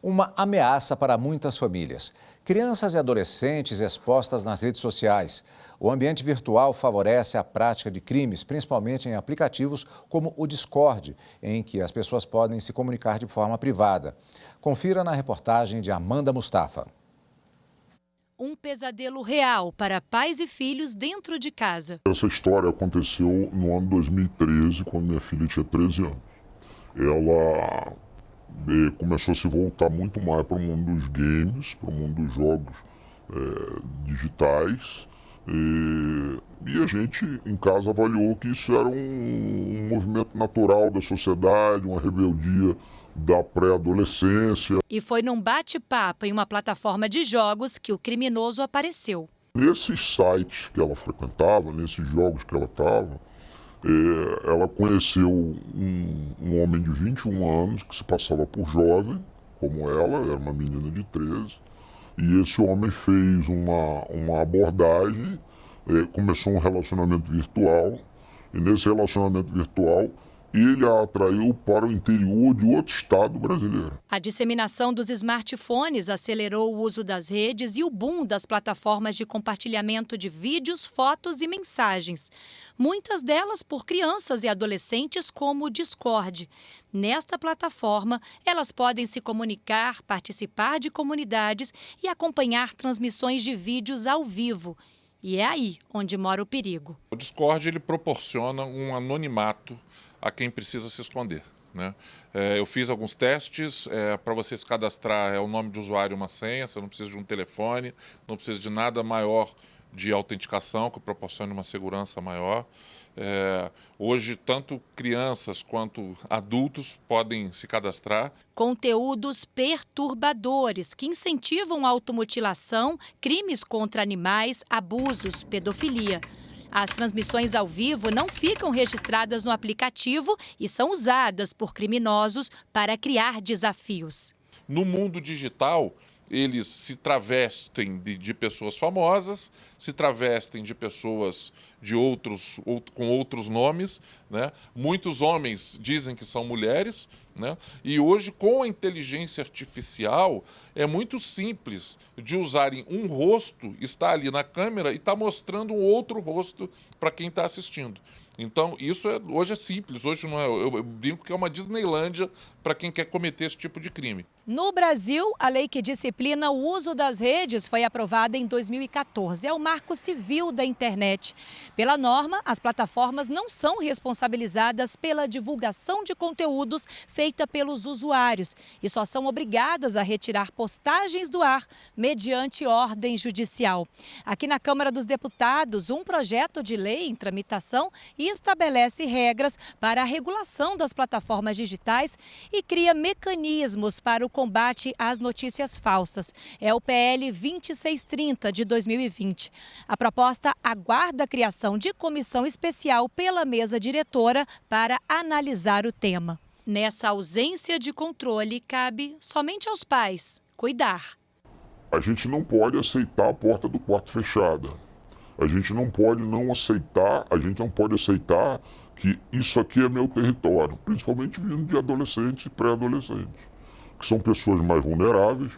uma ameaça para muitas famílias. Crianças e adolescentes expostas nas redes sociais. O ambiente virtual favorece a prática de crimes, principalmente em aplicativos como o Discord, em que as pessoas podem se comunicar de forma privada. Confira na reportagem de Amanda Mustafa. Um pesadelo real para pais e filhos dentro de casa. Essa história aconteceu no ano 2013, quando minha filha tinha 13 anos. Ela começou a se voltar muito mais para o mundo dos games, para o mundo dos jogos digitais. E a gente em casa avaliou que isso era um movimento natural da sociedade, uma rebeldia da pré-adolescência. E foi num bate-papo em uma plataforma de jogos que o criminoso apareceu. Nesses sites que ela frequentava, nesses jogos que ela estava, ela conheceu um homem de 21 anos que se passava por jovem, como ela, era uma menina de 13. E esse homem fez uma abordagem, começou um relacionamento virtual, e nesse relacionamento virtual ele a atraiu para o interior de outro estado brasileiro. A disseminação dos smartphones acelerou o uso das redes e o boom das plataformas de compartilhamento de vídeos, fotos e mensagens. Muitas delas por crianças e adolescentes, como o Discord. Nesta plataforma, elas podem se comunicar, participar de comunidades e acompanhar transmissões de vídeos ao vivo. E é aí onde mora o perigo. O Discord ele proporciona um anonimato a quem precisa se esconder, né? Eu fiz alguns testes, para você se cadastrar é o nome de usuário e uma senha, você não precisa de um telefone, não precisa de nada maior de autenticação que proporcione uma segurança maior. Hoje, tanto crianças quanto adultos podem se cadastrar. Conteúdos perturbadores que incentivam a automutilação, crimes contra animais, abusos, pedofilia. As transmissões ao vivo não ficam registradas no aplicativo e são usadas por criminosos para criar desafios. No mundo digital, eles se travestem de pessoas famosas, se travestem de pessoas com outros nomes, né? Muitos homens dizem que são mulheres, né? E hoje, com a inteligência artificial, é muito simples de usarem um rosto, está ali na câmera e está mostrando um outro rosto para quem está assistindo. Então, isso hoje é simples, hoje não é, eu brinco que é uma Disneylândia para quem quer cometer esse tipo de crime. No Brasil, a lei que disciplina o uso das redes foi aprovada em 2014. É o Marco Civil da Internet. Pela norma, as plataformas não são responsabilizadas pela divulgação de conteúdos feita pelos usuários e só são obrigadas a retirar postagens do ar mediante ordem judicial. Aqui na Câmara dos Deputados, um projeto de lei em tramitação estabelece regras para a regulação das plataformas digitais e cria mecanismos para o combate às notícias falsas. É o PL 2630 de 2020. A proposta aguarda a criação de comissão especial pela mesa diretora para analisar o tema. Nessa ausência de controle, cabe somente aos pais cuidar. A gente não pode aceitar a porta do quarto fechada. A gente não pode aceitar que isso aqui é meu território, principalmente vindo de adolescentes e pré-adolescentes, que são pessoas mais vulneráveis,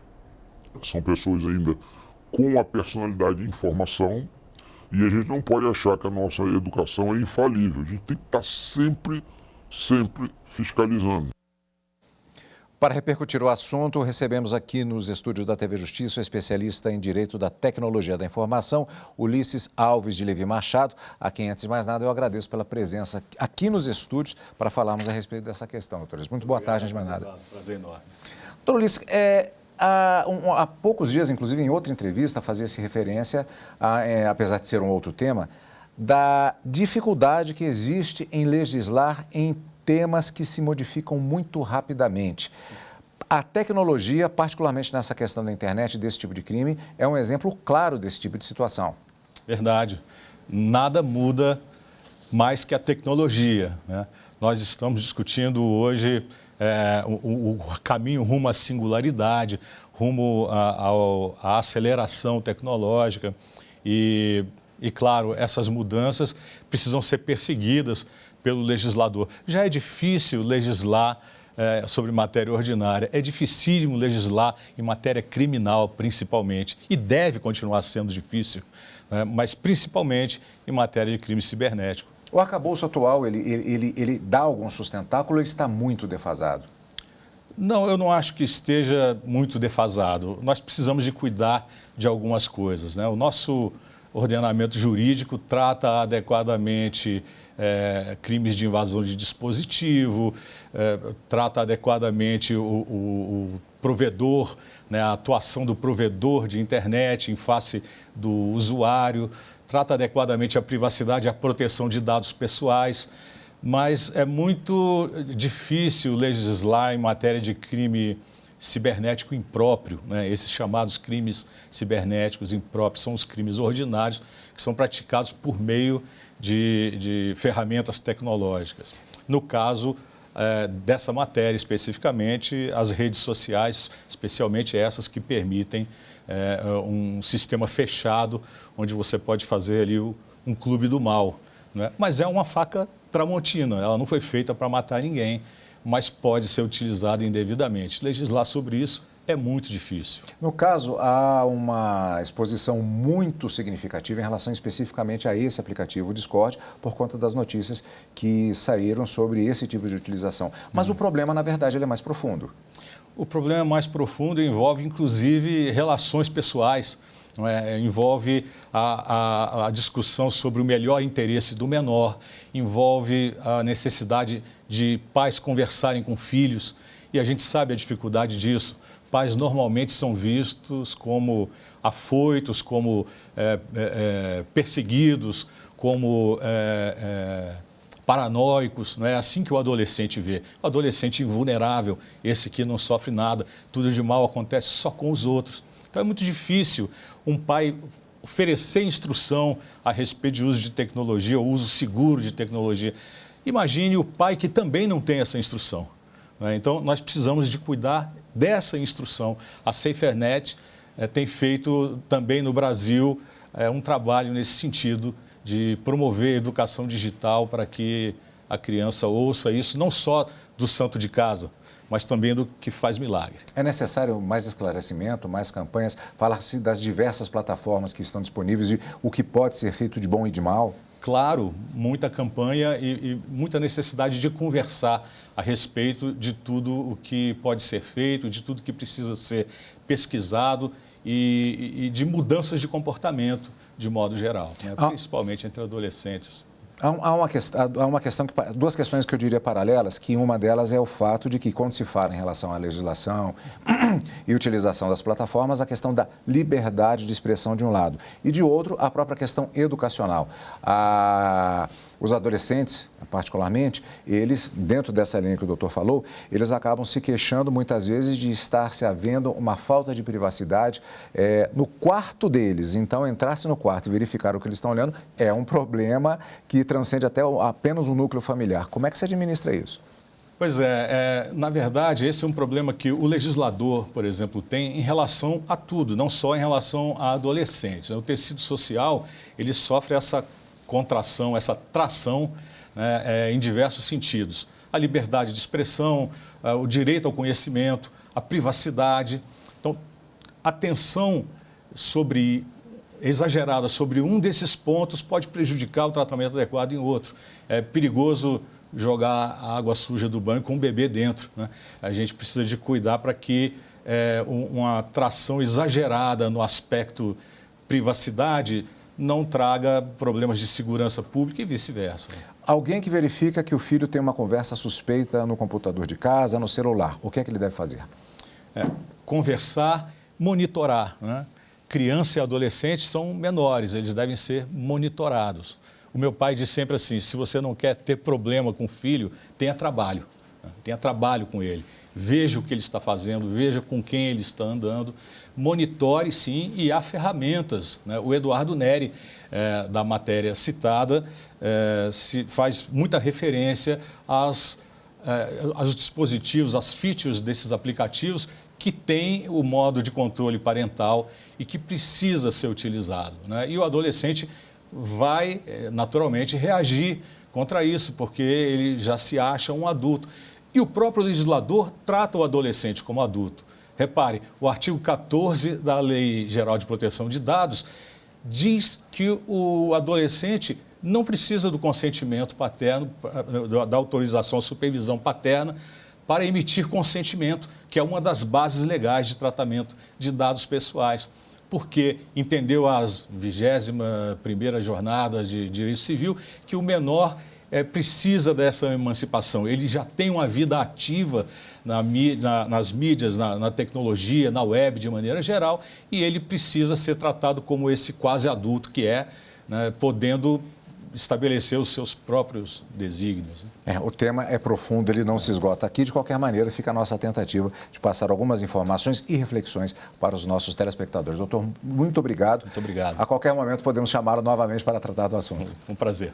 são pessoas ainda com a personalidade de informação, e a gente não pode achar que a nossa educação é infalível. A gente tem que estar sempre fiscalizando. Para repercutir o assunto, recebemos aqui nos estúdios da TV Justiça o especialista em Direito da Tecnologia da Informação, Ulisses Alves de Levi Machado, a quem, antes de mais nada, eu agradeço pela presença aqui nos estúdios para falarmos a respeito dessa questão, doutor Ulisses. Muito boa tarde, antes de mais nada. Prazer enorme. Doutor Ulisses, há poucos dias, inclusive em outra entrevista, fazia-se referência, apesar de ser um outro tema, da dificuldade que existe em legislar em temas que se modificam muito rapidamente. A tecnologia, particularmente nessa questão da internet, desse tipo de crime, é um exemplo claro desse tipo de situação. Verdade. Nada muda mais que a tecnologia, né? Nós estamos discutindo hoje o caminho rumo à singularidade, rumo à aceleração tecnológica e, claro, essas mudanças precisam ser perseguidas pelo legislador. Já é difícil legislar sobre matéria ordinária. É dificílimo legislar em matéria criminal, principalmente, e deve continuar sendo difícil, né? Mas principalmente em matéria de crime cibernético. O arcabouço atual, ele dá algum sustentáculo ou ele está muito defasado? Não, eu não acho que esteja muito defasado. Nós precisamos de cuidar de algumas coisas, né? O nosso ordenamento jurídico trata adequadamente crimes de invasão de dispositivo, trata adequadamente o provedor, né, a atuação do provedor de internet em face do usuário, trata adequadamente a privacidade e a proteção de dados pessoais, mas é muito difícil legislar em matéria de crime cibernético impróprio, né? Esses chamados crimes cibernéticos impróprios são os crimes ordinários que são praticados por meio de ferramentas tecnológicas. No caso dessa matéria especificamente, as redes sociais, especialmente essas que permitem um sistema fechado, onde você pode fazer ali um clube do mal, né? Mas é uma faca tramontina, ela não foi feita para matar ninguém, mas pode ser utilizada indevidamente. Legislar sobre isso é muito difícil. No caso, há uma exposição muito significativa em relação especificamente a esse aplicativo, o Discord, por conta das notícias que saíram sobre esse tipo de utilização. Mas o problema, na verdade, ele é mais profundo. O problema é mais profundo e envolve, inclusive, relações pessoais. Envolve a discussão sobre o melhor interesse do menor, envolve a necessidade de pais conversarem com filhos, e a gente sabe a dificuldade disso. Pais normalmente são vistos como afoitos, como perseguidos, como paranoicos, não é assim que o adolescente vê. O adolescente invulnerável, esse que não sofre nada, tudo de mal acontece só com os outros. Então é muito difícil um pai oferecer instrução a respeito de uso de tecnologia, o uso seguro de tecnologia. Imagine o pai que também não tem essa instrução, né? Então nós precisamos de cuidar dessa instrução. A SaferNet tem feito também no Brasil um trabalho nesse sentido de promover a educação digital para que a criança ouça isso não só do santo de casa, mas também do que faz milagre. É necessário mais esclarecimento, mais campanhas, falar-se das diversas plataformas que estão disponíveis e o que pode ser feito de bom e de mal? Claro, muita campanha e muita necessidade de conversar a respeito de tudo o que pode ser feito, de tudo que precisa ser pesquisado e de mudanças de comportamento de modo geral, né? Principalmente entre adolescentes. Há uma questão, duas questões que eu diria paralelas, que uma delas é o fato de que, quando se fala em relação à legislação e utilização das plataformas, a questão da liberdade de expressão de um lado e, de outro, a própria questão educacional. Os adolescentes, particularmente, eles, dentro dessa linha que o doutor falou, eles acabam se queixando muitas vezes de estar se havendo uma falta de privacidade no quarto deles. Então, entrar-se no quarto e verificar o que eles estão olhando é um problema que transcende até apenas o núcleo familiar. Como é que se administra isso? Pois na verdade, esse é um problema que o legislador, por exemplo, tem em relação a tudo, não só em relação a adolescentes. O tecido social, ele sofre essa contração, essa tração, né, em diversos sentidos. A liberdade de expressão, o direito ao conhecimento, a privacidade. Então, atenção exagerada sobre um desses pontos pode prejudicar o tratamento adequado em outro. É perigoso jogar a água suja do banho com um bebê dentro, né? A gente precisa de cuidar para que uma tração exagerada no aspecto privacidade não traga problemas de segurança pública e vice-versa. Alguém que verifica que o filho tem uma conversa suspeita no computador de casa, no celular, o que é que ele deve fazer? Conversar, monitorar, né? Criança e adolescente são menores, eles devem ser monitorados. O meu pai diz sempre assim, se você não quer ter problema com o filho, tenha trabalho, né? Tenha trabalho com ele. Veja o que ele está fazendo, veja com quem ele está andando, monitore sim, e há ferramentas, né? O Eduardo Neri, da matéria citada, faz muita referência aos dispositivos, às features desses aplicativos que tem o modo de controle parental e que precisa ser utilizado, né? E o adolescente vai, naturalmente, reagir contra isso, porque ele já se acha um adulto. E o próprio legislador trata o adolescente como adulto. Repare, o artigo 14 da Lei Geral de Proteção de Dados diz que o adolescente não precisa do consentimento paterno, da autorização ou supervisão paterna para emitir consentimento, que é uma das bases legais de tratamento de dados pessoais. Porque entendeu as 21ª jornadas de direito civil que o menor precisa dessa emancipação. Ele já tem uma vida ativa nas mídias, na tecnologia, na web de maneira geral, e ele precisa ser tratado como esse quase adulto que é, né, podendo estabelecer os seus próprios desígnios. O tema é profundo, ele não se esgota aqui. De qualquer maneira, fica a nossa tentativa de passar algumas informações e reflexões para os nossos telespectadores. Doutor, muito obrigado. Muito obrigado. A qualquer momento podemos chamá-lo novamente para tratar do assunto. Um prazer.